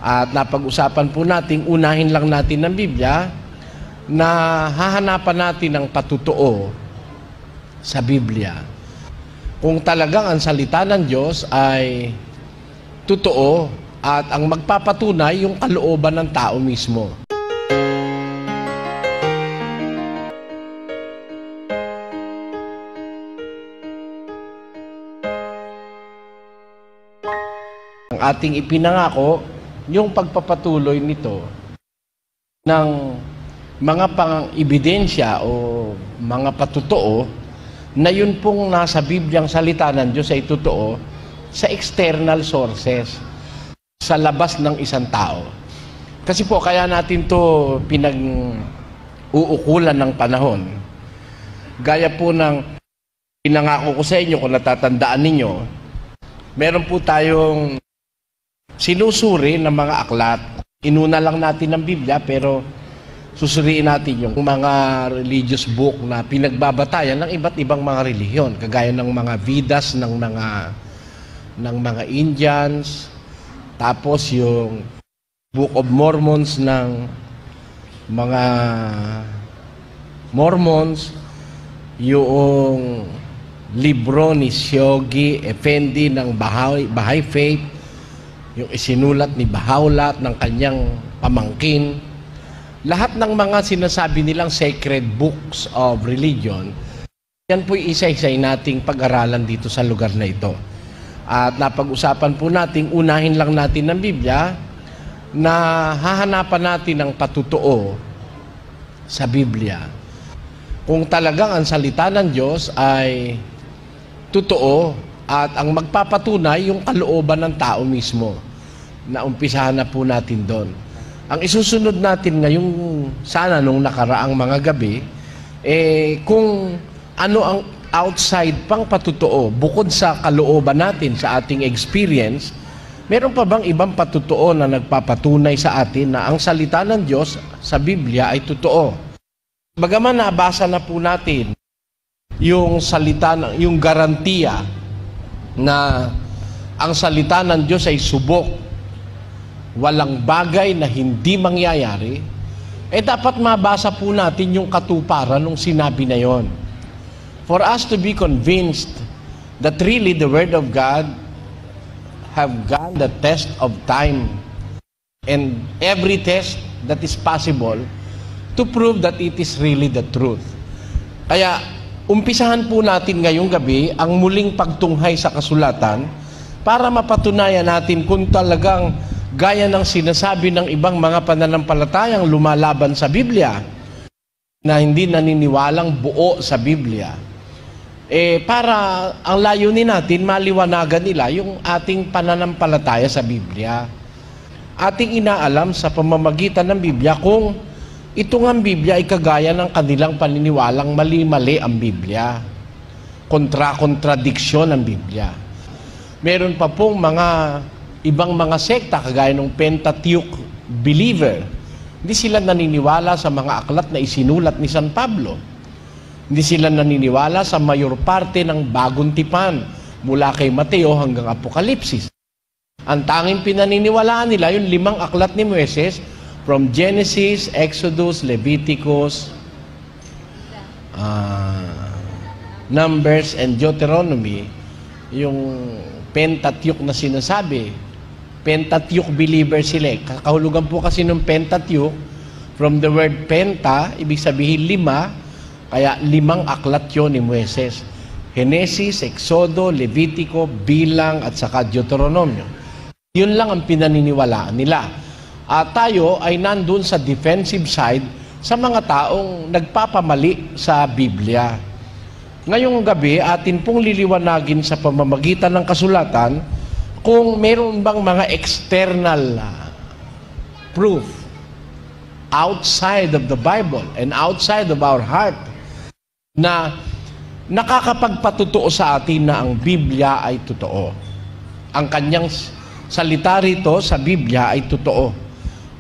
At napag-usapan po natin, unahin lang natin ng Biblia na hahanapan natin ng patutoo sa Biblia. Kung talagang ang salita ng Diyos ay totoo at ang magpapatunay yung kalooban ng tao mismo. Ang ating ipinangako, yung pagpapatuloy nito ng mga pang-ebidensya o mga patutoo na yun pong nasa Bibliang salita ng Diyos ay totoo sa external sources, sa labas ng isang tao. Kasi po, kaya natin to pinag-uukulan ng panahon. Gaya po ng pinangako ko sa inyo, kung natatandaan ninyo, meron po tayong sinusuri ng mga aklat. Inuna lang natin ng Biblia, pero susuriin natin yung mga religious book na pinagbabatayan ng iba't ibang mga relihiyon, kagaya ng mga Vedas ng mga Indians, tapos yung Book of Mormons ng mga Mormons, yung libro ni Shoghi Effendi ng Baha'i Faith, yung isinulat ni Baha'u'llah ng kanyang pamangkin. Lahat ng mga sinasabi nilang sacred books of religion, yan po'y isa-isay nating pag-aralan dito sa lugar na ito. At napag-usapan po natin, unahin lang natin ng Biblia na hahanapan natin ng patutoo sa Biblia. Kung talagang ang salita ng Diyos ay totoo at ang magpapatunay yung kalooban ng tao mismo, na umpisahan na po natin doon. Ang isusunod natin ngayong sana nung nakaraang mga gabi, kung ano ang outside pang patutoo, bukod sa kalooban natin sa ating experience, meron pa bang ibang patutoo na nagpapatunay sa atin na ang salita ng Diyos sa Biblia ay totoo? Bagaman nabasa na po natin yung salita, yung garantiya na ang salita ng Diyos ay subok, walang bagay na hindi mangyayari, dapat mabasa po natin yung katuparan ng sinabi na yon. For us to be convinced that really the Word of God have gone the test of time and every test that is possible to prove that it is really the truth. Kaya, umpisahan po natin ngayong gabi ang muling pagtunghay sa kasulatan para mapatunayan natin kung talagang gaya ng sinasabi ng ibang mga pananampalatayang lumalaban sa Biblia na hindi naniniwalang buo sa Biblia. Para ang layunin natin, maliwanagan nila yung ating pananampalataya sa Biblia. Ating inaalam sa pamamagitan ng Biblia kung ito nga ang Biblia ay kagaya ng kanilang paniniwalang mali-mali ang Biblia. Kontra-kontradiksyon ang Biblia. Meron pa pong ibang mga sekta kagaya ng Pentateuch believer. Hindi sila naniniwala sa mga aklat na isinulat ni San Pablo. Hindi sila naniniwala sa mayor parte ng Bagong Tipan mula kay Mateo hanggang Apokalipsis. Ang tanging pinaniniwalaan nila yung 5 aklat ni Moises, from Genesis, Exodus, Leviticus, Numbers, and Deuteronomy, yung Pentateuch na sinasabi. Pentateuch believer sila. Kakahulugan po kasi ng Pentateuch, from the word penta, ibig sabihin 5, kaya 5 aklat yun ni Moises. Genesis, Exodo, Levitico, Bilang, at saka Deuteronomio. Yun lang ang pinaniniwalaan nila. At tayo ay nandun sa defensive side sa mga taong nagpapamali sa Biblia. Ngayong gabi, atin pong liliwanagin sa pamamagitan ng kasulatan kung meron bang mga external proof outside of the Bible and outside of our heart na nakakapagpatutuo sa atin na ang Biblia ay totoo. Ang kanyang salita rito sa Biblia ay totoo.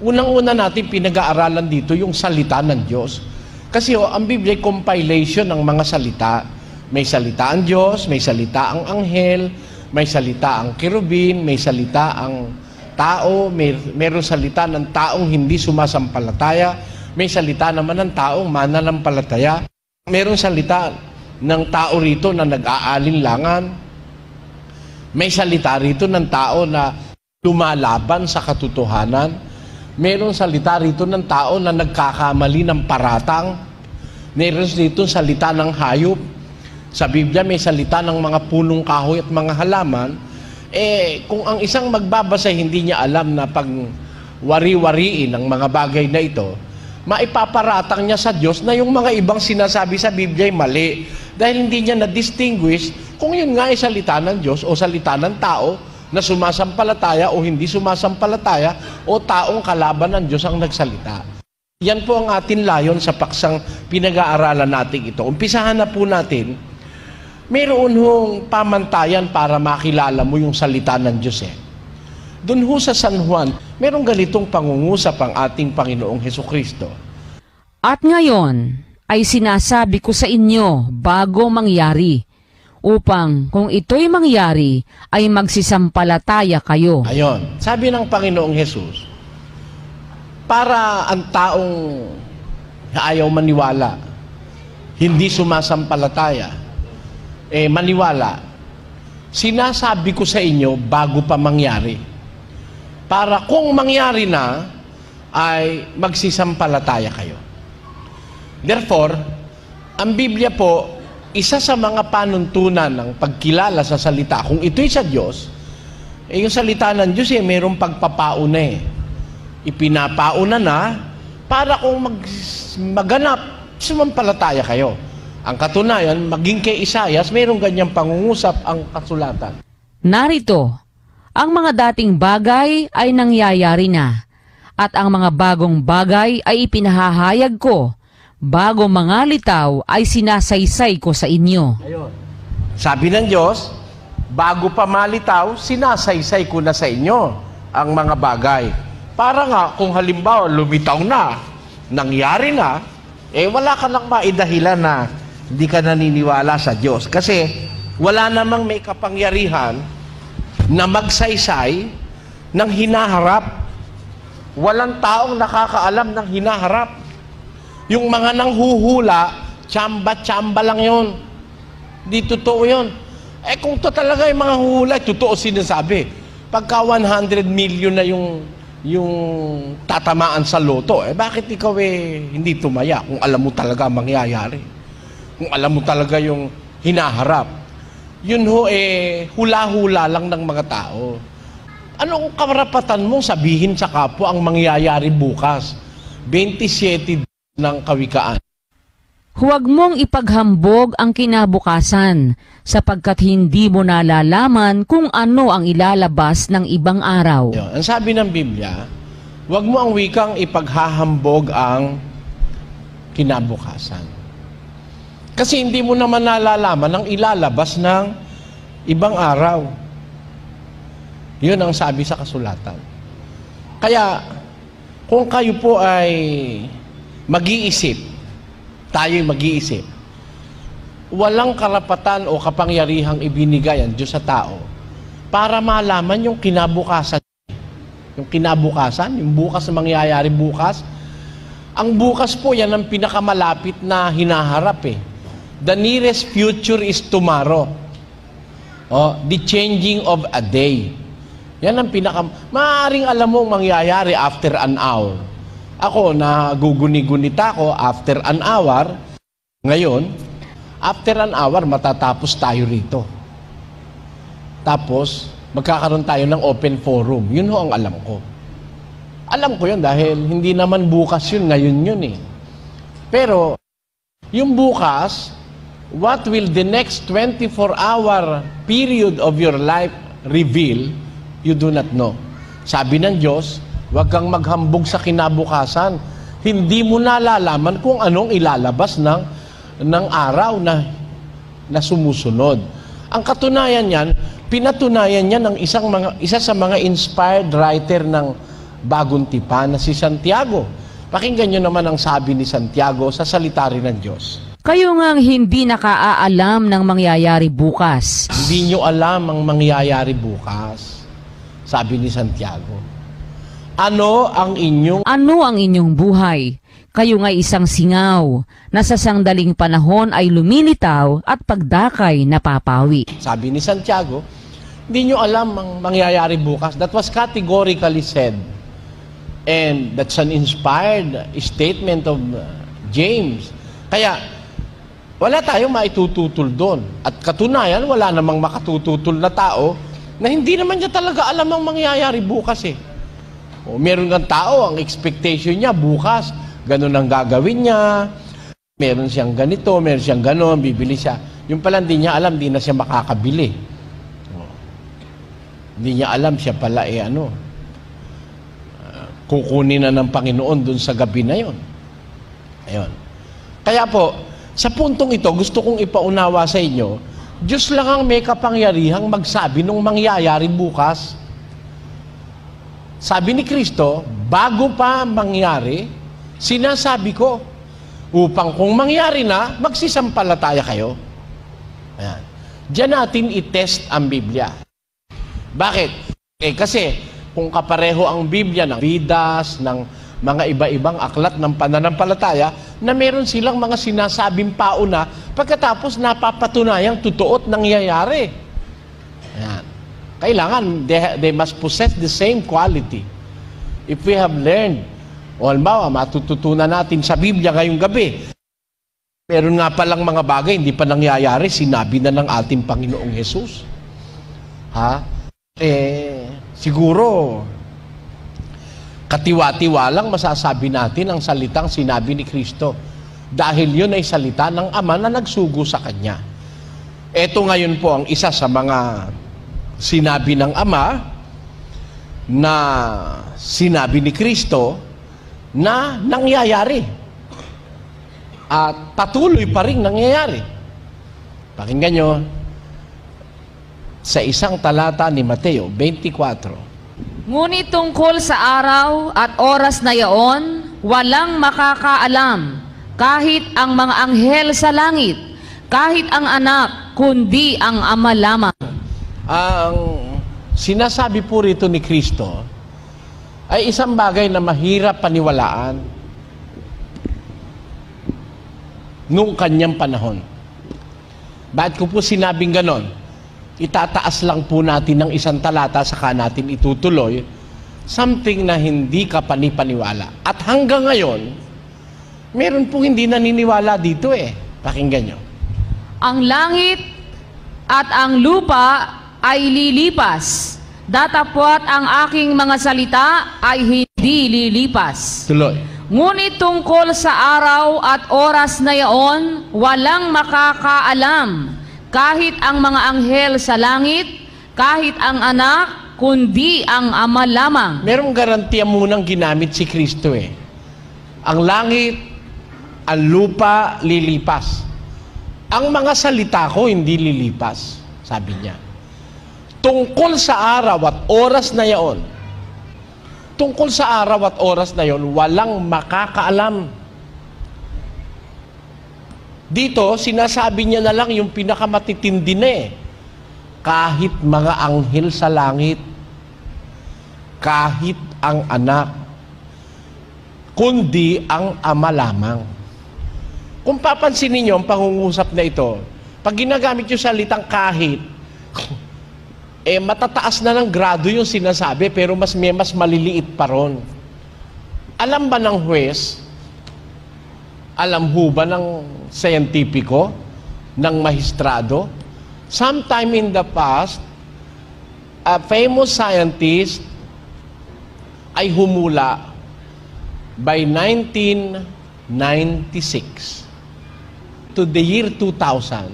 Unang-una natin pinag-aaralan dito yung salita ng Diyos. Kasi ang Biblia ay compilation ng mga salita. May salita ang Diyos, may salita ang anghel, may salita ang kerubin, may salita ang tao, meron salita ng taong hindi sumasampalataya, may salita naman ng taong mananampalataya, meron salita ng tao rito na nag-aalinlangan, may salita rito ng tao na lumalaban sa katotohanan, meron salita rito ng tao na nagkakamali ng paratang, meron dito salita ng hayop. Sa Biblia may salita ng mga punong kahoy at mga halaman. Kung ang isang magbabasa hindi niya alam na pag wari-wariin ang mga bagay na ito, maipaparatang niya sa Diyos na yung mga ibang sinasabi sa Biblia ay mali. Dahil hindi niya na-distinguish kung yun nga ay salita ng Diyos o salita ng tao na sumasampalataya o hindi sumasampalataya o taong kalaban ng Diyos ang nagsalita. Yan po ang atin layon sa paksang pinag-aaralan natin ito. Umpisahan na po natin. Mayroon hong pamantayan para makilala mo yung salita ng Diyos Doon ho sa San Juan, mayroong ganitong pangungusap ang ating Panginoong Hesukristo. At ngayon ay sinasabi ko sa inyo bago mangyari, upang kung ito'y mangyari ay magsisampalataya kayo. Ayon, sabi ng Panginoong Hesus, para ang taong ayaw maniwala, hindi sumasampalataya, maniwala, sinasabi ko sa inyo bago pa mangyari. Para kung mangyari na, ay magsisampalataya kayo. Therefore, ang Biblia po, isa sa mga panuntunan ng pagkilala sa salita, kung ito'y sa Diyos, yung salita ng Diyos mayroong pagpapauna Ipinapauna na para kung maganap, sumampalataya kayo. Ang katunayan, maging kay Isaias, mayroong ganyang pangungusap ang kasulatan. Narito, ang mga dating bagay ay nangyayari na, at ang mga bagong bagay ay ipinahahayag ko, bago mga litaw ay sinasaysay ko sa inyo. Ayun. Sabi ng Diyos, bago pa malitaw, sinasaysay ko na sa inyo ang mga bagay. Para nga, kung halimbawa lumitaw na, nangyari na, wala ka nang maidahilan na hindi ka naniniwala sa Diyos. Kasi wala namang may kapangyarihan na magsaysay ng hinaharap. Walang taong nakakaalam ng hinaharap. Yung mga nanghuhula, tsamba-tsamba lang yun. Di totoo yun. Kung to talaga yung mga huhula, totoo sinasabi. Pagka 100 million na yung tatamaan sa loto, bakit ikaw hindi tumaya kung alam mo talaga mangyayari? Kung alam mo talaga yung hinaharap. Yun hula-hula lang ng mga tao. Anong karapatan mong sabihin sa kapwa ang mangyayari bukas? 27 ng Kawikaan. Huwag mong ipaghambog ang kinabukasan, sapagkat hindi mo nalalaman kung ano ang ilalabas ng ibang araw. Ang sabi ng Biblia, huwag mo ang wikang ipaghahambog ang kinabukasan. Kasi hindi mo naman nalalaman ang ilalabas ng ibang araw. Yun ang sabi sa kasulatan. Kaya, kung kayo po ay mag-iisip, tayo'y mag-iisip, walang karapatan o kapangyarihang ibinigay ang Diyos sa tao para malaman yung kinabukasan. Yung kinabukasan, yung bukas na mangyayari bukas. Ang bukas po, yan ang pinakamalapit na hinaharap The nearest future is tomorrow. The changing of a day. Yan ang maaaring alam mo mangyayari after an hour. Ako, naguguni-gunita ko after an hour. Ngayon, after an hour, matatapos tayo rito. Tapos, magkakaroon tayo ng open forum. Yun ho ang alam ko. Alam ko yun dahil hindi naman bukas yun, ngayon yun Pero, yung bukas, what will the next 24-hour period of your life reveal, you do not know. Sabi ng Diyos, huwag kang maghambog sa kinabukasan. Hindi mo nalalaman kung anong ilalabas ng araw na sumusunod. Ang katunayan yan, pinatunayan niya ng isa sa mga inspired writer ng Bagong Tipan na si Santiago. Pakinggan nyo naman ang sabi ni Santiago sa salita rin ng Diyos. Kayo ngang hindi nakaalam ng mangyayari bukas. Hindi nyo alam ang mangyayari bukas, sabi ni Santiago. Ano ang inyong Ano ang inyong buhay? Kayo nga'y isang singaw, na sa sangdaling panahon ay lumilitaw at pagdakay napapawi. Sabi ni Santiago, hindi nyo alam ang mangyayari bukas. That was categorically said. And that's an inspired statement of James. Kaya, wala tayong maitututol doon. At katunayan, wala namang makatututol na tao na hindi naman niya talaga alam ang mangyayari bukas eh. O, meron ng tao, ang expectation niya bukas, ganun ang gagawin niya, meron siyang ganito, meron siyang ganon, bibili siya. Yung pala hindi niya alam, hindi na siya makakabili. O, hindi niya alam siya pala kukunin na ng Panginoon dun sa gabi na yon. Ayun. Kaya po, sa puntong ito, gusto kong ipaunawa sa inyo, Diyos lang ang may kapangyarihang magsabi nung mangyayari bukas. Sabi ni Kristo, bago pa mangyari, sinasabi ko, upang kung mangyari na, magsisampalataya kayo. Ayan. Diyan natin i-test ang Biblia. Bakit? Kasi kung kapareho ang Biblia ng Vidas, ng mga iba-ibang aklat ng pananampalataya, na meron silang mga sinasabing pauna, pagkatapos napapatunayang totoo at nangyayari. Ayan. Kailangan, they must possess the same quality. If we have learned, o halimbawa, matututunan natin sa Biblia ngayong gabi, meron nga palang mga bagay, hindi pa nangyayari, sinabi na ng ating Panginoong Jesus. Siguro, katiwa-tiwalang masasabi natin ang salitang sinabi ni Kristo. Dahil yun ay salita ng Ama na nagsugo sa Kanya. Ito ngayon po ang isa sa mga sinabi ng Ama na sinabi ni Kristo na nangyayari. At patuloy pa rin nangyayari. Pakinggan nyo, sa isang talata ni Mateo 24. Ngunit tungkol sa araw at oras na yaon, walang makakaalam, kahit ang mga anghel sa langit, kahit ang anak, kundi ang Ama lamang. Ang sinasabi po rito ni Kristo ay isang bagay na mahirap paniwalaan nung kanyang panahon. Bakit ko po sinabing ganon? Itataas lang po natin ng isang talata saka natin itutuloy something na hindi ka panipaniwala. At hanggang ngayon, meron po hindi naniniwala dito eh. Pakinggan nyo. Ang langit at ang lupa ay lilipas. Datapwat ang aking mga salita ay hindi lilipas. Tuloy. Ngunit tungkol sa araw at oras na yaon, walang makakaalam, kahit ang mga anghel sa langit, kahit ang anak, kundi ang Ama lamang. Merong garantiya munang ginamit si Kristo eh. Ang langit, ang lupa, lilipas. Ang mga salita ko hindi lilipas, sabi niya. Tungkol sa araw at oras na yaon, tungkol sa araw at oras na yon, walang makakaalam. Dito, sinasabi niya na lang yung pinakamatitindi na eh. Kahit mga anghel sa langit, kahit ang anak, kundi ang Ama lamang. Kung papansinin niyo ang pangungusap na ito, pag ginagamit yung salitang kahit, matataas na ng grado yung sinasabi, pero mas maliliit pa ron. Alam ba ng huwes, alam ho ba ng siyentipiko, ng mahistrado? Sometime in the past, a famous scientist ay humula by 1996 to the year 2000,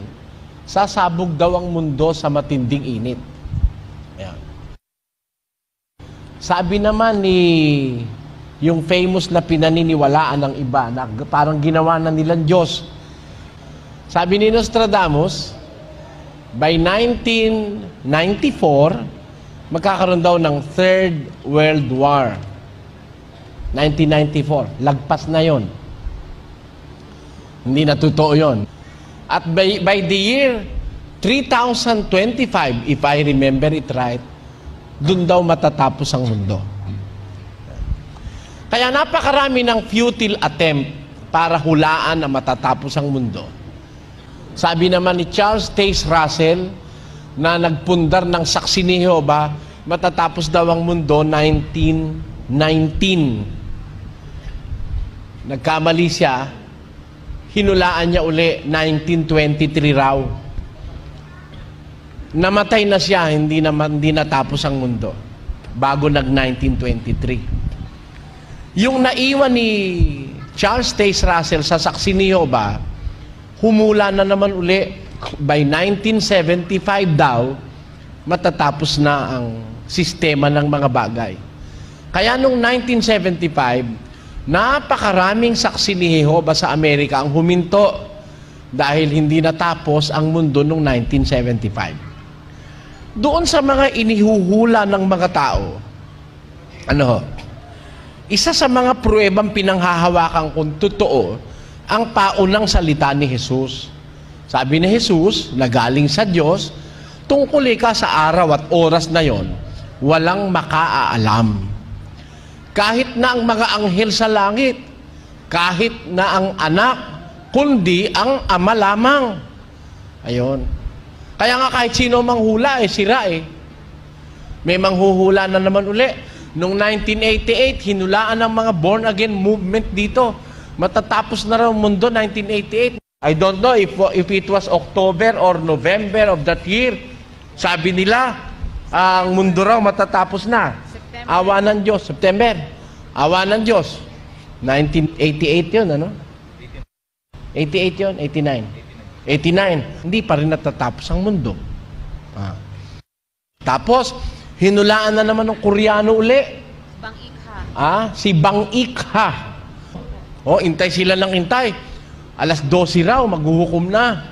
sasabog daw ang mundo sa matinding init. Ayan. Sabi naman ni yung famous na pinaniniwalaan ng iba na parang ginawa na nilang Diyos. Sabi ni Nostradamus, by 1994, magkakaroon daw ng Third World War. 1994, lagpas na yon. Hindi na totoo yon. At by the year 3025, if I remember it right, dun daw matatapos ang mundo. Kaya napakarami ng futile attempt para hulaan na matatapos ang mundo. Sabi naman ni Charles Taze Russell na nagpundar ng Saksi ni Jehova, matatapos daw ang mundo 1919. Nagkamali siya, hinulaan niya uli 1923 raw. Namatay na siya, hindi natapos ang mundo bago nag-1923. Yung naiwan ni Charles Taze Russell sa Saksi ni Jehova, humula na naman uli. By 1975 daw, matatapos na ang sistema ng mga bagay. Kaya nung 1975, napakaraming Saksi ni Jehova sa Amerika ang huminto dahil hindi natapos ang mundo nung 1975. Doon sa mga inihuhula ng mga tao, isa sa mga pruwebang pinanghahawakan kung totoo ang paunang salita ni Jesus. Sabi ni Jesus na galing sa Diyos, tungkol ka sa araw at oras na yon, walang makaaalam. Kahit na ang mga anghel sa langit, kahit na ang anak, kundi ang ama lamang. Ayon. Kaya nga kahit sino manghula, sira eh. May manghuhula na naman uli. Noong 1988, hinulaan ng mga born-again movement dito. Matatapos na raw mundo, 1988. I don't know if it was October or November of that year. Sabi nila, ang mundo raw matatapos na. September. Awa ng Diyos. September. Awa ng Diyos. 1988 yun, ano? 88 yun? 89. 89. Hindi pa rin natatapos ang mundo. Tapos, hinulaan na naman ng Koreano uli. Bang Ikha. Si Bang Ikha. Intay sila ng intay. Alas 12 raw, maghuhukom na.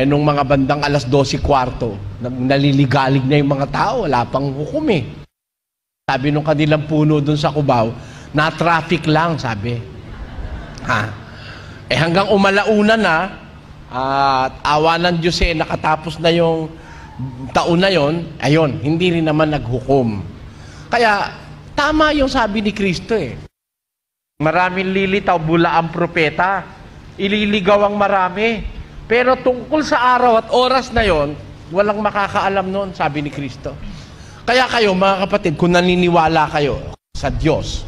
Nung mga bandang alas 12:15, naliligalig na yung mga tao, wala pang hukom eh. Sabi nung kanilang puno dun sa Cubao, na traffic lang, sabi. Hanggang umalauna na, at awa ng Diyos nakatapos na yung taon na yon, ayon, hindi rin naman naghukom. Kaya, tama yung sabi ni Kristo eh. Maraming lilitaw, bula ang propeta. Ililigaw ang marami. Pero tungkol sa araw at oras na yon, walang makakaalam noon, sabi ni Kristo. Kaya kayo, mga kapatid, kung naniniwala kayo sa Diyos,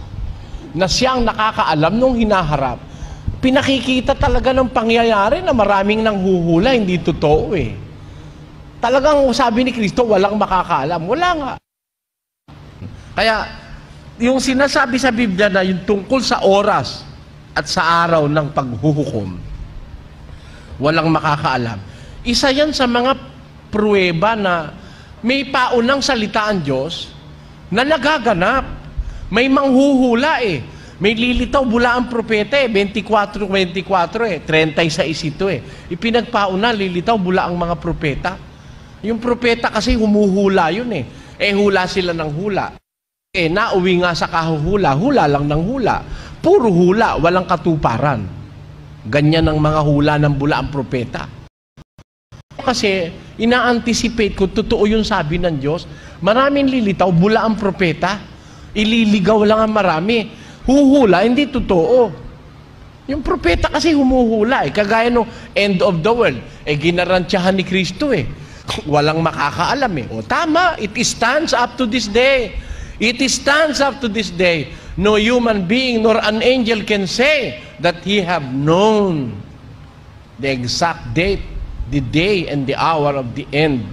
na siyang nakakaalam nung hinaharap, pinakikita talaga ng pangyayari na maraming nanghuhula, hindi totoo eh. Talagang sabi ni Kristo, walang makakaalam. Wala nga. Kaya, yung sinasabi sa Biblia na yung tungkol sa oras at sa araw ng paghuhukom, walang makakaalam. Isa yan sa mga pruweba na may paunang salita ang Diyos na nagaganap. May manghuhula eh. May lilitaw bula ang propeta 24 36 ito eh. Ipinagpauna, lilitaw bula ang mga propeta. Yung propeta kasi humuhula yun eh. Hula sila ng hula. Nauwi nga sa kahuhula, hula lang ng hula. Puro hula, walang katuparan. Ganyan ang mga hula ng bula ang propeta. Kasi ina-anticipate kung totoo yung sabi ng Diyos, maraming lilitaw, bula ang propeta. Ililigaw lang ang marami. Huhula, hindi totoo. Yung propeta kasi humuhula eh. Kagaya no end of the world. Ginarantyahan ni Kristo eh. Walang makakaalam eh. Tama, it stands up to this day. It stands up to this day. No human being nor an angel can say that he have known the exact date, the day and the hour of the end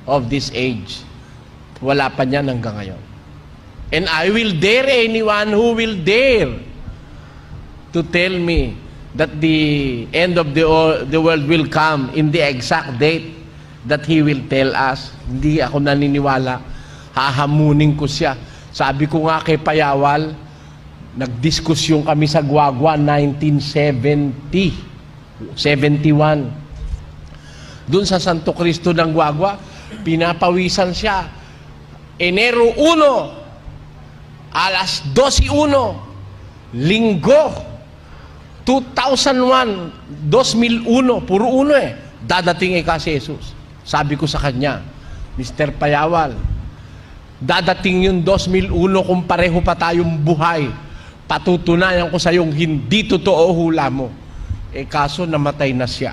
of this age. Wala pa niyan hanggang ngayon. And I will dare anyone who will dare to tell me that the end of the world will come in the exact date that he will tell us. Hindi ako naniniwala. Hahamunin ko siya. Sabi ko nga kay Payawal, nagdiskusyon kami sa Guagua 1971. Doon sa Santo Cristo ng Guagua, pinapawisan siya. Enero 1, alas 12:01, Linggo, 2001, 2001, puro uno eh, dadating si Jesus. Sabi ko sa kanya, Mr. Payawal, dadating yung 2001 kung pareho pa tayong buhay. patutunayan ko sa yung hindi totoo hula mo. Kaso namatay na siya.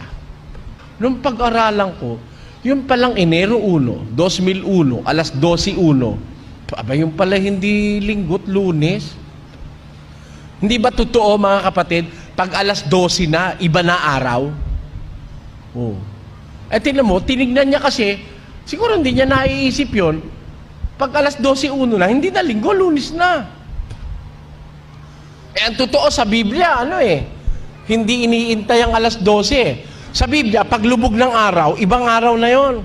Nung pag-aralan ko, yung palang Enero 1, 2001, alas 12:01, aba yung pala hindi Linggo't Lunes. Hindi ba totoo mga kapatid, pag alas 12 na, iba na araw? Oh. Tingnan mo, tinignan niya kasi, siguro hindi niya naiisip yun, pag alas 12:01 na, hindi na Linggo, Lunes na. Ang totoo sa Biblia, hindi iniintay ang alas 12. Sa Biblia, paglubog ng araw, ibang araw na yon.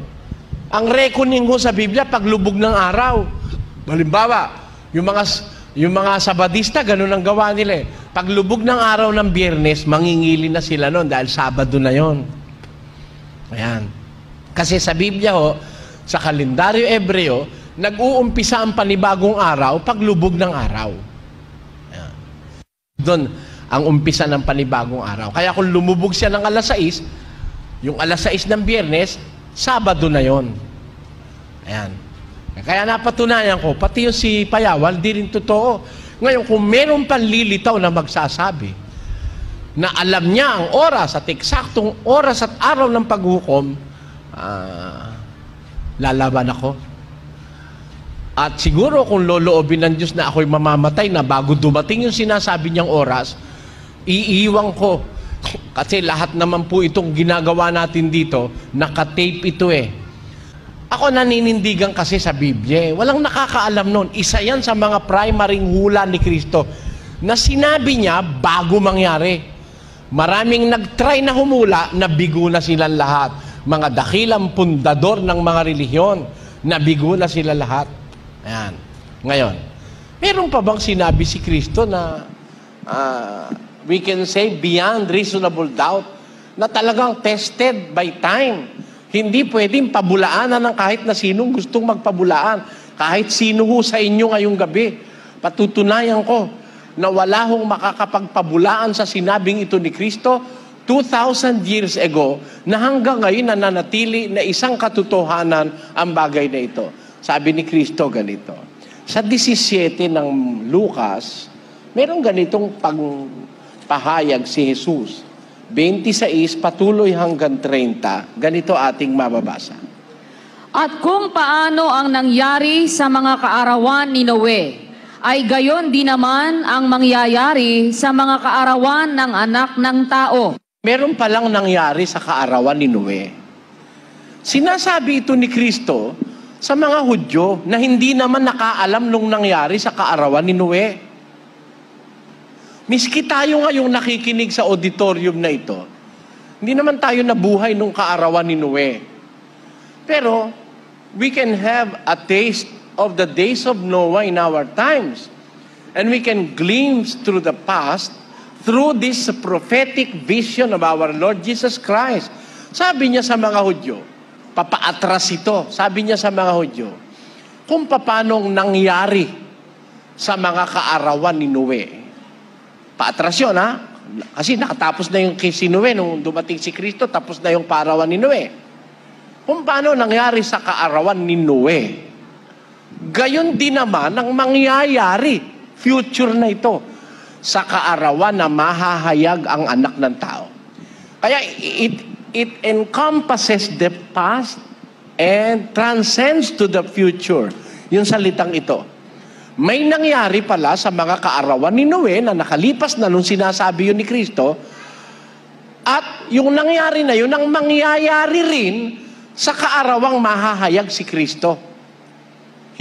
Ang reckoning ko sa Biblia, paglubog ng araw. Halimbawa, yung mga Sabadista, ganun ang gawa nila. Paglubog ng araw ng Biyernes, mangingili na sila noon dahil Sabado na yon. Ayan. Kasi sa Biblia, sa kalendaryo Ebreo, nag-uumpisa ang panibagong araw paglubog ng araw. Ayan. Doon, ang umpisa ng panibagong araw. Kaya kung lumubog siya ng alas 6, yung alas 6 ng Biyernes, Sabado na yon. Ayan. Kaya napatunayan ko, pati yung si Payawal, di rin totoo. Ngayon, kung meron panlilitaw na magsasabi na alam niya ang oras at eksaktong oras at araw ng paghukom, lalaban ako. At siguro kung loloobin ng Diyos na ako'y mamamatay na bago dumating yung sinasabi niyang oras, iiwang ko. Kasi lahat naman po itong ginagawa natin dito, nakatape ito Ako naninindigan kasi sa Biblia. Walang nakakaalam nun. Isa yan sa mga primaryng hula ni Kristo na sinabi niya bago mangyari. Maraming nagtry na humula, nabigo na silang lahat. Mga dakilang pundador ng mga relihiyon, nabigo na sila lahat. Ayan. Ngayon, meron pa bang sinabi si Kristo na we can say beyond reasonable doubt na talagang tested by time? Hindi pwedeng pabulaanan ng kahit na sinong gustong magpabulaan. Kahit sino ho sa inyo ngayong gabi. Patutunayan ko na wala hong makakapagpabulaan sa sinabing ito ni Kristo 2,000 years ago na hanggang ngayon nananatili na isang katotohanan ang bagay na ito. Sabi ni Kristo ganito. Sa 17 ng Lucas, merong ganitong pahayag si Jesus. 26 patuloy hanggang 30. Ganito ating mababasa. At kung paano ang nangyari sa mga kaarawan ni Noe, ay gayon din naman ang mangyayari sa mga kaarawan ng anak ng tao. Meron palang nangyari sa kaarawan ni Noe. Sinasabi ito ni Kristo sa mga Hudyo na hindi naman nakaalam nung nangyari sa kaarawan ni Noe. Miski tayo ngayong nakikinig sa auditorium na ito, hindi naman tayo nabuhay nung kaarawan ni Noe. Pero, we can have a taste of the days of Noah in our times. And we can glimpse through the past through this prophetic vision of our Lord Jesus Christ. Sabi niya sa mga Hudyo, papaatras ito, sabi niya sa mga Hudyo, kung paanong nangyari sa mga kaarawan ni Noe. Paatras yun, Kasi nakatapos na yung kay si Noe nung dumating si Kristo, tapos na yung kaarawan ni Noe. Kung paano nangyari sa kaarawan ni Noe, gayon din naman ang mangyayari, future na ito, sa kaarawan na mahahayag ang anak ng tao. Kaya it encompasses the past and transcends to the future. Yung salitang ito. May nangyari pala sa mga kaarawan ni Noe na nakalipas na nung sinasabi yun ni Kristo, at yung nangyari na yun ang mangyayari rin sa kaarawang mahahayag si Kristo.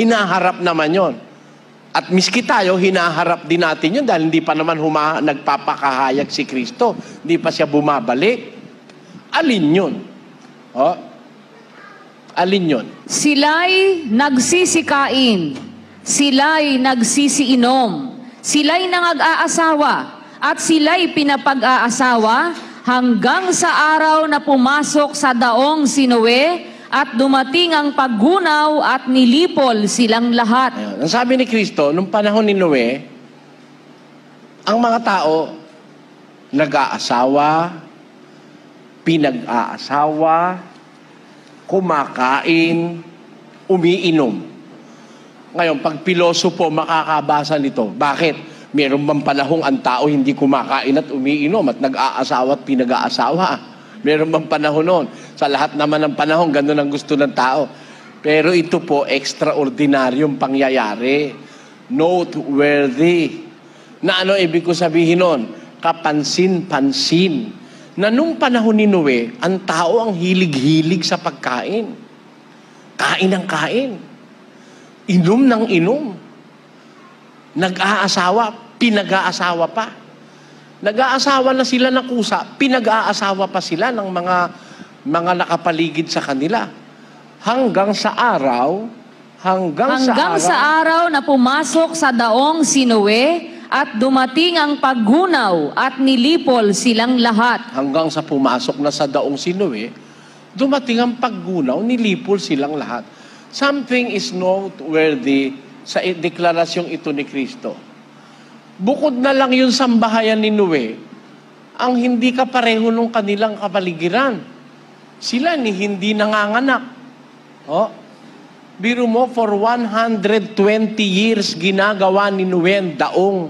Hinaharap naman yon. At miski tayo, hinaharap din natin yun dahil hindi pa naman nagpapakahayag si Kristo. Hindi pa siya bumabalik. Alin yun? Alin yun? Sila'y nagsisikain, sila'y nagsisiinom, sila'y nangag-aasawa, at sila'y pinapag-aasawa hanggang sa araw na pumasok sa daong si Noe at dumating ang paggunaw at nilipol silang lahat. Ayan. Ang sabi ni Kristo, nung panahon ni Noe, ang mga tao nag-aasawa, pinag-aasawa, kumakain, umiinom. Ngayon, pag pilosopo makakabasa nito. Bakit? Meron bang panahong ang tao hindi kumakain at umiinom at nag-aasawa at pinag-aasawa? Meron bang panahon noon? Sa lahat naman ng panahon, ganun ang gusto ng tao. Pero ito po, extraordinaryong pangyayari. Noteworthy. Na ano ibig ko sabihin noon? Kapansin-pansin. Na nung panahon ni Noe, ang tao ang hilig-hilig sa pagkain. Kain ng kain. Inom ng inom. Nag-aasawa, pinag-aasawa pa. Nag-aasawa na sila ng kusa, pinag-aasawa pa sila ng mga nakapaligid sa kanila. Hanggang sa araw na pumasok sa daong si Noe at dumating ang paggunaw at nilipol silang lahat. Hanggang sa pumasok na sa daong si Noe, dumating ang paggunaw, nilipol silang lahat. Something is noteworthy sa deklarasyong ito ni Kristo. Bukod na lang yung sambahayan ni Noe, ang hindi kapareho nung kanilang kapaligiran. Sila ni hindi nanganganak. Biro mo, for 120 years ginagawa ni Noe ang daong.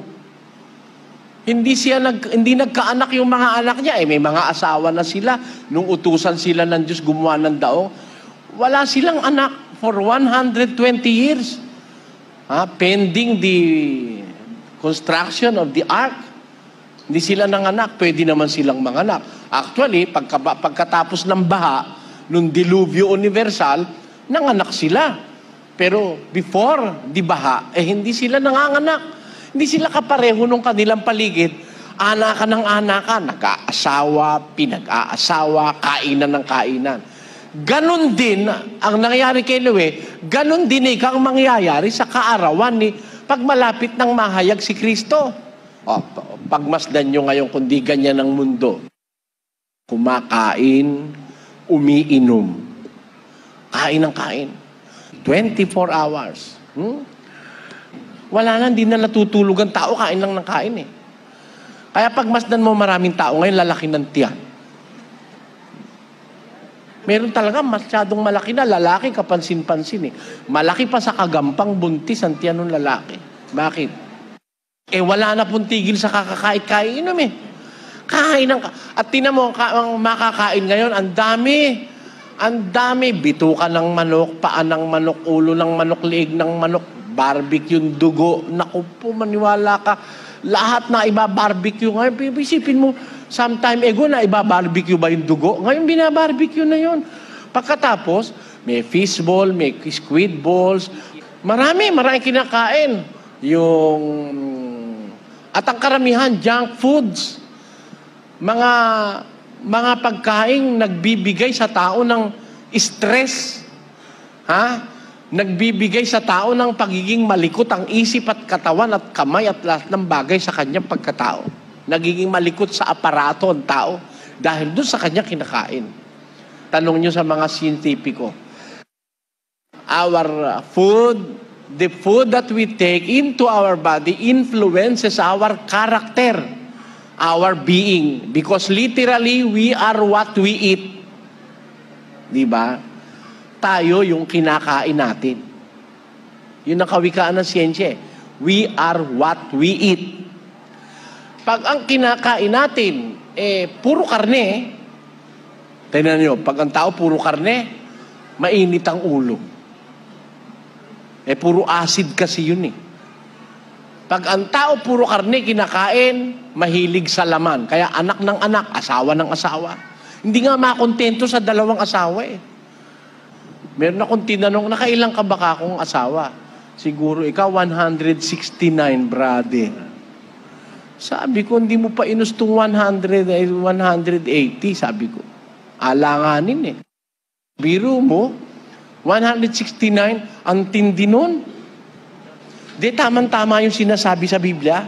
Hindi nagkaanak yung mga anak niya. May mga asawa na sila. Nung utusan sila ng Diyos gumawa ng daong, wala silang anak for 120 years. Pending the construction of the ark. Hindi sila nanganak, pwede naman silang manganak. Actually, pagkatapos ng baha, nung diluvyo universal, nanganak sila. Pero before the baha, hindi sila nanganganak. Hindi sila kapareho nung kanilang paligid. Anakan ng anakan, nag-aasawa, pinag-aasawa, kainan ng kainan. Ganon din ang nangyayari kay Noe, ganon din ang mangyayari sa kaarawan ni pag malapit ng mahayag si Kristo. Pagmasdan nyo ngayon kundi ganyan ang mundo. Kumakain, umiinom. Kain ng kain. 24 hours. Wala na, hindi na natutulog ang tao, kain lang ng kain eh. Kaya pagmasdan mo maraming tao, ngayon lalaki ng tiyan. Meron talaga masyadong malaki na lalaki, kapansin-pansin eh. Malaki pa sa kagampang buntis ang tiyan ng lalaki. Bakit? Wala na pong tigil sa kakakait-kainom eh. Kain ng... At tinan mo, ang makakain ngayon, ang dami. Ang dami. Bituka ng manok, paa ng manok, ulo ng manok, liig ng manok, barbecue, dugo. Naku po, maniwala ka. Lahat na iba-barbecue ngayon. Isipin mo, sometime ago na iba-barbecue ba yung dugo? Ngayon binabarbecue na yon. Pagkatapos, may fish ball, may squid balls. Marami kinakain. At ang karamihan, junk foods. Mga pagkaing nagbibigay sa tao ng stress. Nagbibigay sa tao ng pagiging malikot ang isip at katawan at kamay at lahat ng bagay sa kanyang pagkatao. Nagiging malikot sa aparato ang tao dahil doon sa kanya kinakain. Tanong nyo sa mga siyentipiko. Our food, the food that we take into our body influences our character, our being. Because literally, we are what we eat. Diba? Tayo yung kinakain natin. Yun ang kawikaan ng siyensya. We are what we eat. Pag ang kinakain natin, puro karne, tingnan nyo, pag ang tao puro karne, mainit ang ulo. Puro acid kasi yun eh. Pag ang tao puro karne kinakain, mahilig sa laman. Kaya anak ng anak, asawa ng asawa. Hindi nga makontento sa dalawang asawa eh. Meron akong tinanong, nakailang ka ba kung asawa? Siguro ikaw 169, brother. Sabi ko, hindi mo pa inustong 180, sabi ko. Alanganin eh. Biro mo, 169, ang tindi nun. Di, tamang-tama yung sinasabi sa Biblia.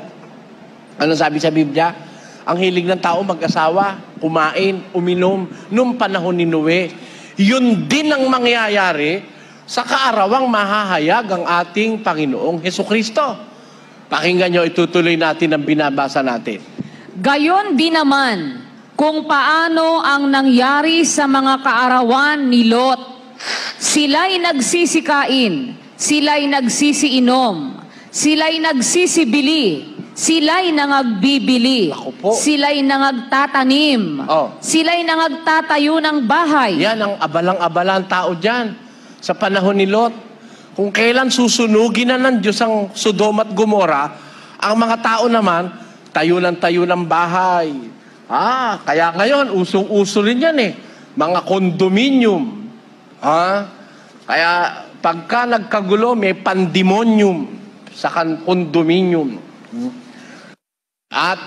Ano sabi sa Biblia? Ang hilig ng tao mag-asawa, kumain, uminom, nung panahon ni Noe. Yun din ang mangyayari sa kaarawang mahahayag ang ating Panginoong Hesukristo. Pakinggan nyo, itutuloy natin ang binabasa natin. Gayon din naman kung paano ang nangyari sa mga kaarawan ni Lot. Sila'y nagsisikain, sila'y nagsisiinom, sila'y nagsisibili, Sila'y nangagbibili. Ako po. Sila'y nangagtatanim. Oh. Sila'y nangagtatayo ng bahay. Yan ang abalang-abalang tao dyan sa panahon ni Lot. Kung kailan susunugin na ng Diyos ang Sodom at Gomora, ang mga tao naman, tayo ng bahay. Kaya ngayon, usong-uso rin yan eh. Mga condominium. Kaya pagka nagkagulo, may pandemonium sa condominium. At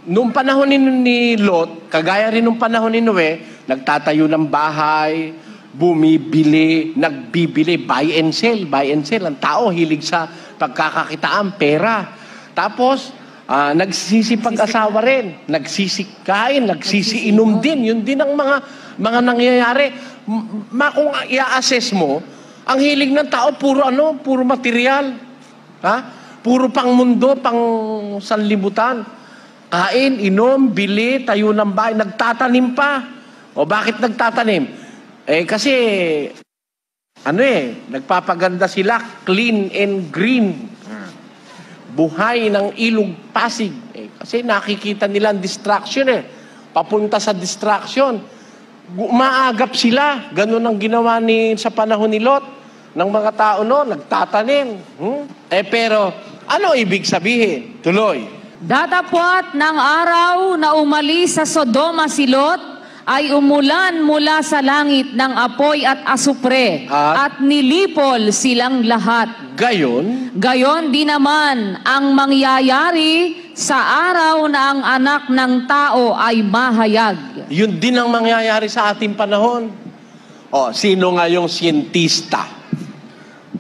nung panahon ni Lot, kagaya rin nung panahon ni Noe, nagtatayo ng bahay, bumibili, nagbibili, buy and sell. Buy and sell. Ang tao hilig sa pagkakakitaan, pera. Tapos, nagsisipag-asawa rin, nagsisikain, nagsisiinom din. Yun din ang mga nangyayari. Kung i-assess mo, ang hilig ng tao, puro material. Puro pang mundo, pang sanlibutan. Kain, inom, bili, tayo ng bahay, nagtatanim pa. O bakit nagtatanim? Kasi, nagpapaganda sila, clean and green. Buhay ng ilog Pasig. Kasi nakikita nila ang distraction Papunta sa distraction. Umaagap sila. Ganun ang ginawa sa panahon ni Lot. Ng mga tao nagtatanim. Pero, ano ibig sabihin? Tuloy. Datapwat ng araw na umalis sa Sodoma si Lot, ay umulan mula sa langit ng apoy at asupre, at nilipol silang lahat. Gayon din naman ang mangyayari sa araw na ang anak ng tao ay mahayag. Yun din ang mangyayari sa ating panahon. Sino ngayong siyentista?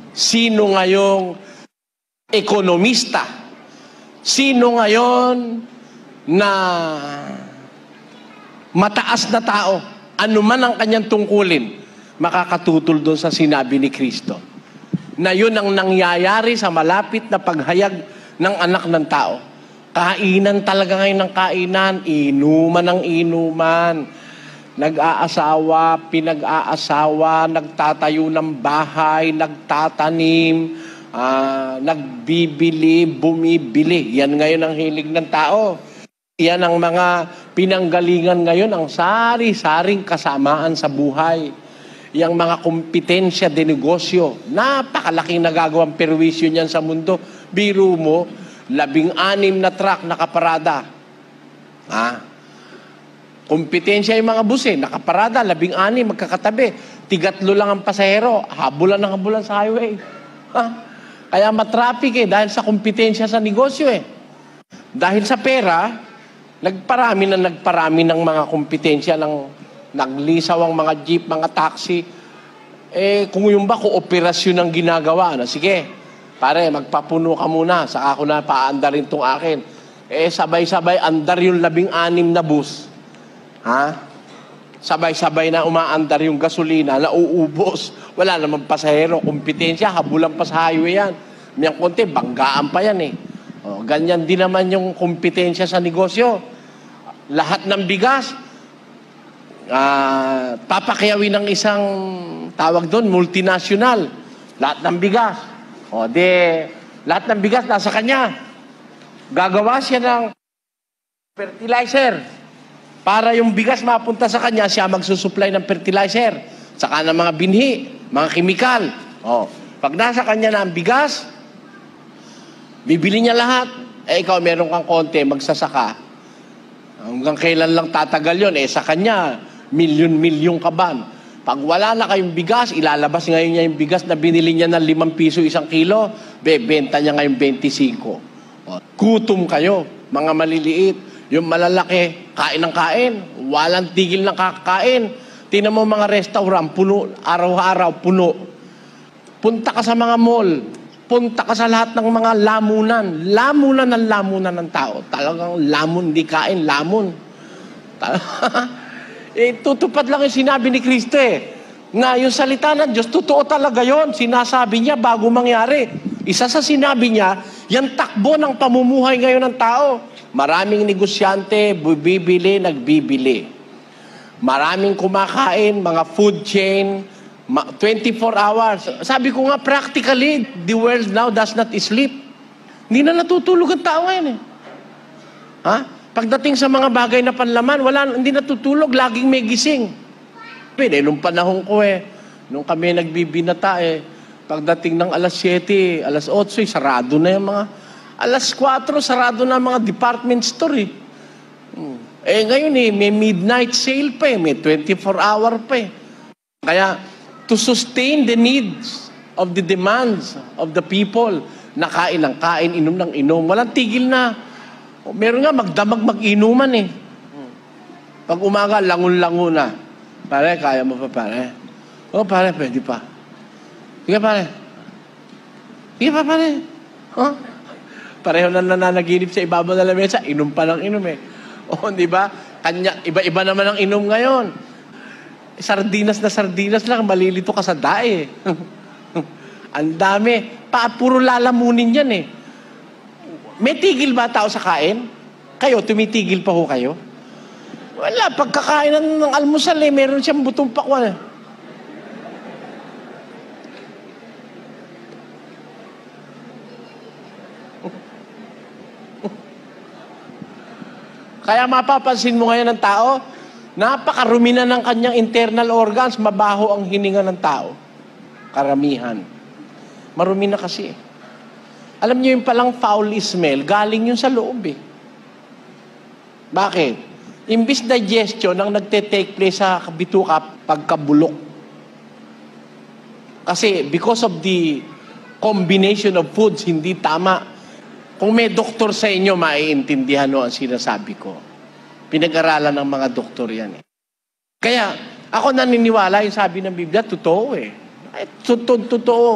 Sino ngayong ekonomista? Sino ngayon na mataas na tao, ano man ang kanyang tungkulin, makakatutol doon sa sinabi ni Kristo, na yun ang nangyayari sa malapit na paghayag ng anak ng tao. Kainan talaga ngayon ng kainan, inuman ng inuman, nag-aasawa, pinag-aasawa, nagtatayo ng bahay, nagtatanim, nagbibili, bumibili. Yan ngayon ang hilig ng tao. Yan ang mga pinanggalingan ngayon, ang sari-saring kasamaan sa buhay. Yang mga kompetensya de negosyo, napakalaking nagagawang perwisyo niyan sa mundo. Biro mo, 16 na truck nakaparada. Kompetensya yung mga bus nakaparada, 16, magkakatabi. Tigatlo lang ang pasahero, habulan ng habulan sa highway. Kaya matraffic dahil sa kompetensya sa negosyo Dahil sa pera, nagparami ng mga kompetensya, naglisaw ang mga jeep, mga taxi. Kung yung ba, kooperasyon ang ginagawa, sige, pare, magpapuno ka muna, saka ako na paandarin tong akin. Sabay-sabay, andar yung 16 na bus. Sabay-sabay na umaandar yung gasolina, nauubos. Wala namang pasahero, kompetensya, habulan pa sa highway yan. Miyang konti, banggaan pa yan ganyan din naman yung kompetensya sa negosyo. Lahat ng bigas, papakiyawin ng isang tawag doon, multinational. Lahat ng bigas. Lahat ng bigas nasa kanya. Gagawa siya ng fertilizer. Para yung bigas mapunta sa kanya, siya magsusupply ng fertilizer. Saka ng mga binhi, mga kemikal. Pag nasa kanya na ang bigas, bibili niya lahat. Ikaw meron kang konti, magsasaka. Hanggang kailan lang tatagal yun? Sa kanya, milyon-milyon kaban. Pag wala na kayong bigas, ilalabas ngayon niya yung bigas na binili niya ng 5 piso 1 kilo, bebenta niya ngayon 25. Gutom kayo, mga maliliit. Yung malalaki, kain ng kain. Walang tigil ng kakain. Tingnan mo mga restaurant, puno, araw-araw, puno. Punta ka sa mga mall. Punta ka sa lahat ng mga lamunan. Lamunan ng tao. Talagang lamon, di kain, lamon. Tutupad lang yung sinabi ni Kristo Nga yung salita ng Diyos, totoo talaga yon. Sinasabi niya bago mangyari. Isa sa sinabi niya, yung takbo ng pamumuhay ngayon ng tao. Maraming negosyante, bibili, nagbibili. Maraming kumakain, mga food chain, 24 hours. Sabi ko nga, practically, the world now does not sleep. Hindi na natutulog ang tao ngayon eh. Ha? Pagdating sa mga bagay na panlaman, hindi natutulog, laging may gising. Nung panahon ko nung kami nagbibinata pagdating ng alas 7, alas 8, sarado na yung mga, alas 4, sarado na mga department store ngayon may midnight sale pa may 24-hour pa Kaya, to sustain the needs of the demands of the people, nakain ng kain, inom ng inom, walang tigil na. Meron nga magdamag mag-inuman Pag umaga, langon-lango na. Pare, kaya mo pa pare? Oo pare, pwede pa. Sige pare. Sige pa pare. Pareho na nananaginip sa ibabaw na lamesa, inom pa ng inom di ba? Iba-iba naman ang inom ngayon. Sardinas na sardinas lang, malilito ka sa dae. Ang dami. Puro lalamunin yan May tigil ba tao sa kain? Kayo, tumitigil pa ho kayo? Wala, pagkakain ng almusal meron siyang butong pakwan Kaya mapapansin mo ngayon ng tao, napakarumi na ng kanyang internal organs, mabaho ang hininga ng tao. Karamihan. Marumi na kasi Alam niyo yung palang foul smell, galing yun sa loob Bakit? Imbis digestion ang nagte-take place sa bituka pagkabulok. Kasi because of the combination of foods, hindi tama. Kung may doktor sa inyo, maiintindihan ang sinasabi ko. Pinag-aralan ng mga doktor yan Kaya, ako naniniwala yung sabi ng Biblia, totoo Totoo.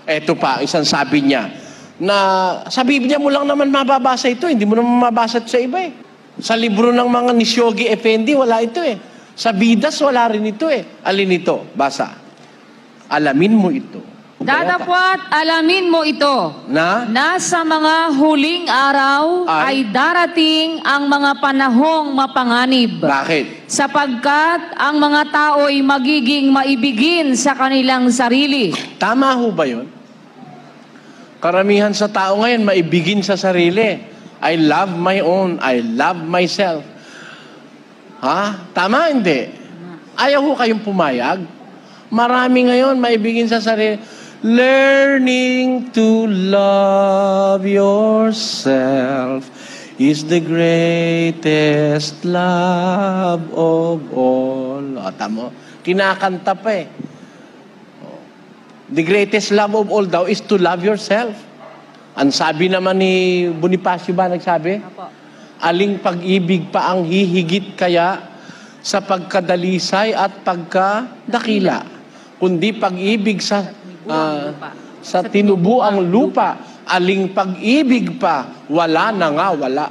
Eto pa, isang sabi niya, na sa Biblia mo lang naman mababasa ito, hindi mo naman mababasa ito sa iba Sa libro ng mga ni Shogi Effendi, wala ito Sa Bidas, wala rin ito Alin ito? Basa. Alamin mo ito. Datapwat alamin mo ito, na sa mga huling araw ay darating ang mga panahong mapanganib. Bakit? Sapagkat ang mga tao'y magiging maibigin sa kanilang sarili. Tama ho ba yun? Karamihan sa tao ngayon, maibigin sa sarili. I love my own. I love myself. Tama, hindi? Ayaw ho kayong pumayag? Marami ngayon, maibigin sa sarili. Learning to love yourself is the greatest love of all. Tamo, kinakanta pa The greatest love of all daw is to love yourself. Ang sabi naman ni Bonifacio ba nagsabi? Apo. Aling pag-ibig pa ang hihigit kaya sa pagkadalisay at pagkadakila, kundi pag-ibig sa tinubuang lupa, aling pag-ibig pa, wala na nga, wala.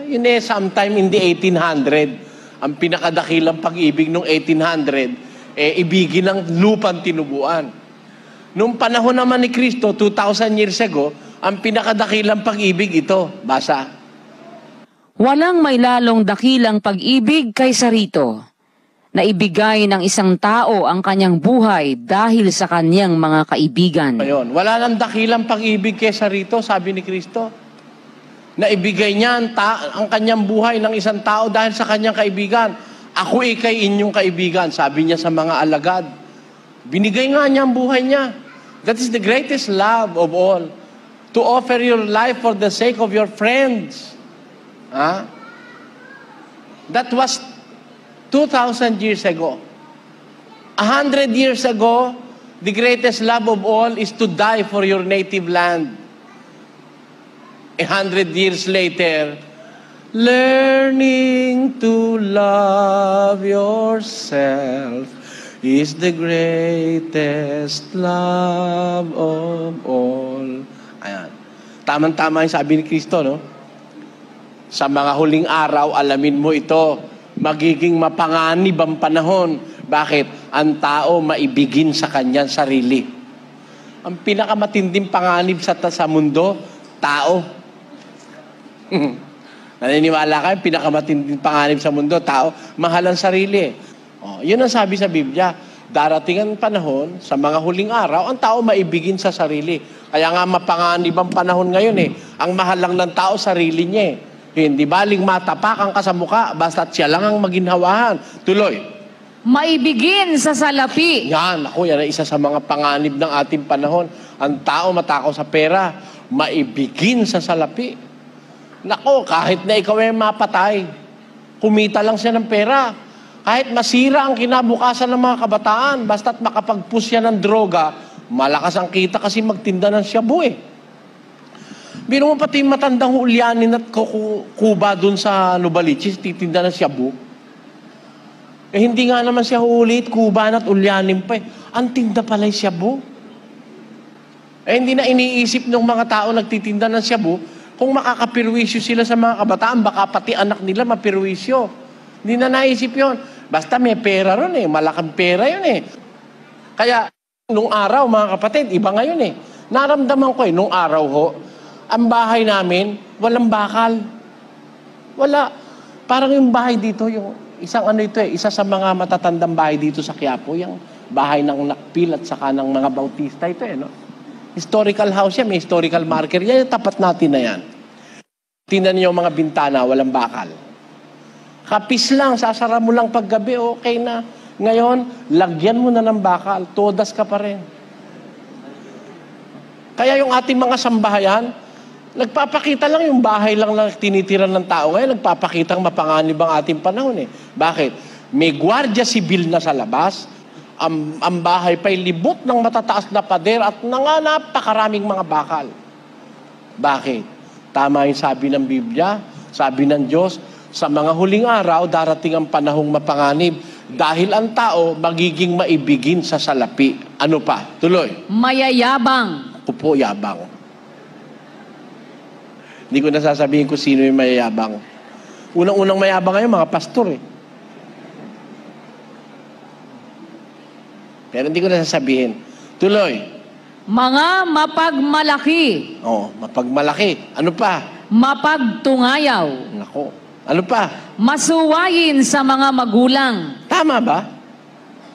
Yun sometime in the 1800, ang pinakadakilang pag-ibig nung 1800, ibigin ng lupang tinubuan. Nung panahon naman ni Kristo, 2,000 years ago, ang pinakadakilang pag-ibig ito. Basa. Walang may lalong dakilang pag-ibig kaysa rito, na ibigay ng isang tao ang kanyang buhay dahil sa kanyang mga kaibigan. Ayun, wala nang dakilang pag-ibig kaysa rito, sabi ni Kristo. Na ibigay niya ang kanyang buhay ng isang tao dahil sa kanyang kaibigan. Ako ikay inyong kaibigan, sabi niya sa mga alagad. Binigay nga niya ang buhay niya. That is the greatest love of all. To offer your life for the sake of your friends. That was 2,000 years ago. 100 years ago, the greatest love of all is to die for your native land. 100 years later, learning to love yourself is the greatest love of all. Ayan. Tama-tama yung sabi ni Kristo, no? Sa mga huling araw, alamin mo ito, magiging mapanganib ang panahon. Bakit? Ang tao maibigin sa kanyang sarili. Ang pinakamatinding panganib sa mundo, tao. Naniniwala kayo, pinakamatinding panganib sa mundo, tao, mahal ang sarili. Yun ang sabi sa Biblia. darating ang panahon, sa mga huling araw, ang tao maibigin sa sarili. Kaya nga mapanganib ang panahon ngayon eh. Ang mahal lang ng tao, sarili niya eh. Hindi baling matapakan ka sa mukha, basta't siya lang ang maginhawahan. Tuloy. Maibigin sa salapi. Yan, ako, yan ang isa sa mga panganib ng ating panahon. Ang tao matakaw sa pera, maibigin sa salapi. Nako, kahit na ikaw ay mapatay, kumita lang siya ng pera. Kahit masira ang kinabukasan ng mga kabataan, basta't makapag-push siya ng droga, malakas ang kita kasi magtinda ng shabu eh. Biro mo pati matandang ulyanin at kuba dun sa Novaliches, titinda ng shabu. Eh hindi nga naman siya ulit, kuba at ulyanin pa eh. Ang tinda pala yung shabu. Eh hindi na iniisip ng mga tao nagtitinda ng shabu, kung makakapirwisyo sila sa mga kabataan, baka pati anak nila mapirwisyo. Hindi na naisip yon. Basta may pera ron eh, malaking pera yun eh. Kaya, nung araw mga kapatid, iba ngayon eh. Naramdaman ko eh, nung araw ho, ang bahay namin, walang bakal. Wala. Parang yung bahay dito, yung isang ano ito eh, isa sa mga matatandang bahay dito sa Quiapo, yung bahay ng Nakpil at saka ng mga Bautista ito eh, no? Historical house yan, may historical marker. Yan yung tapat natin na yan. Tingnan niyo yung mga bintana, walang bakal. Kapis lang, sasara mo lang paggabi, okay na. Ngayon, lagyan mo na ng bakal, todas ka pa rin. Kaya yung ating mga sambahayan, nagpapakita lang yung bahay lang na tinitira ng tao. Ngayon, nagpapakitang mapanganib ang ating panahon eh. Bakit? May gwardiya sibil na sa labas, ang bahay pa'y libot ng matataas na pader at napakaraming mga bakal. Bakit? Tama yung sabi ng Biblia, sabi ng Diyos, sa mga huling araw, darating ang panahong mapanganib dahil ang tao magiging maibigin sa salapi. Ano pa? Tuloy. Mayayabang. Ako po, yabang. Hindi ko nasasabihin kung sino yung mayayabang. Unang-unang mayabang ngayon, mga pastor eh. Pero hindi ko nasasabihin. Tuloy. Mga mapagmalaki. Oh, mapagmalaki. Ano pa? Mapagtungayaw. Nako. Ano pa? Masuwayin sa mga magulang. Tama ba?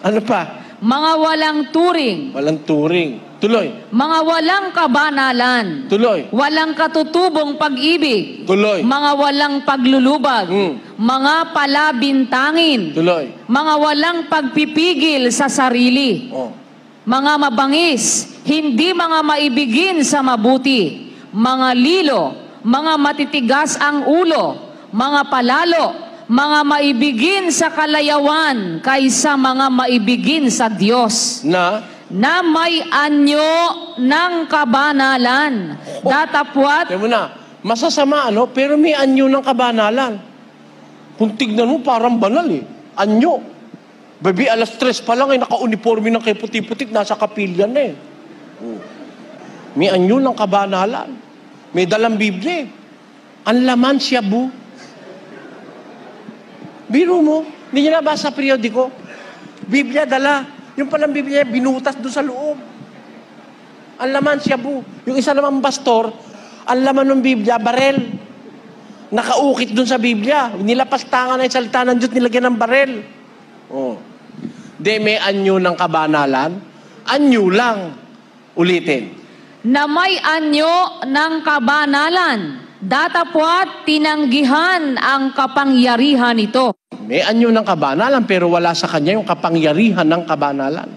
Ano pa? Mga walang turing. Walang turing. Tuloy. Mga walang kabanalan. Tuloy. Walang katutubong pag-ibig. Tuloy. Mga walang paglulubag. Mga palabintangin. Tuloy. Mga walang pagpipigil sa sarili. Oh. Mga mabangis, hindi mga maibigin sa mabuti. Mga lilo, mga matitigas ang ulo. Mga palalo, mga maibigin sa kalayawan kaysa mga maibigin sa Diyos. Na may anyo ng kabanalan. Datapwat. Temo na, masasama ano, pero may anyo ng kabanalan. Kung tignan mo, parang banal eh. Anyo. Baby, alas 3 pa lang eh, naka-uniforme ng kay puti-putik, nasa kapilya na eh. May anyo ng kabanalan. May dalang Biblia eh. Ang laman siya bu. Biro mo, hindi niya nabasa sa periodiko. Biblia dala. Yung palang Biblia, binutas doon sa loob. Ang laman siya bu. Yung isa namang pastor, ang laman ng Biblia, barel. Nakaukit doon sa Biblia. Nilapastangan na yung salita ng Diyos, nilagyan ng barel. Oh. De may anyo ng kabanalan. Anyo lang. Ulitin. Na may anyo ng kabanalan. Datapwat tinanggihan ang kapangyarihan nito. May anyo ng kabanalan pero wala sa kanya yung kapangyarihan ng kabanalan.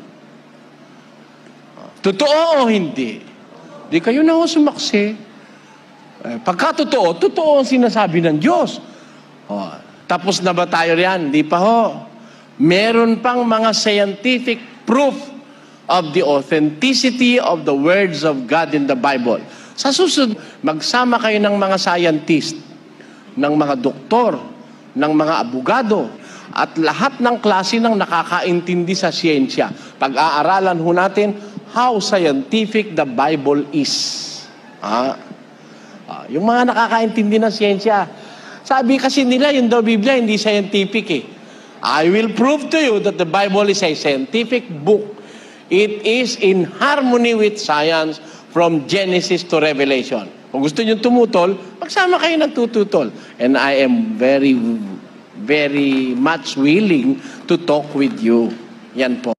Totoo o hindi? Di kayo na ho sumaksi. Pagka totoo, totoo ang sinasabi ng Diyos. Tapos na ba tayo riyan? Di pa ho. Meron pang mga scientific proof of the authenticity of the words of God in the Bible. Sa susunod, magsama kayo ng mga scientist, ng mga doktor, ng mga abogado, at lahat ng klase ng nakakaintindi sa siyensya. Pag-aaralan ho natin how scientific the Bible is. Yung mga nakakaintindi ng siyensya. Sabi kasi nila, yung daw Biblia, hindi scientific eh. I will prove to you that the Bible is a scientific book. It is in harmony with science from Genesis to Revelation. Kung gusto nyo tumutol, magsama kayo ng tututol. And I am very, very much willing to talk with you. Yan po.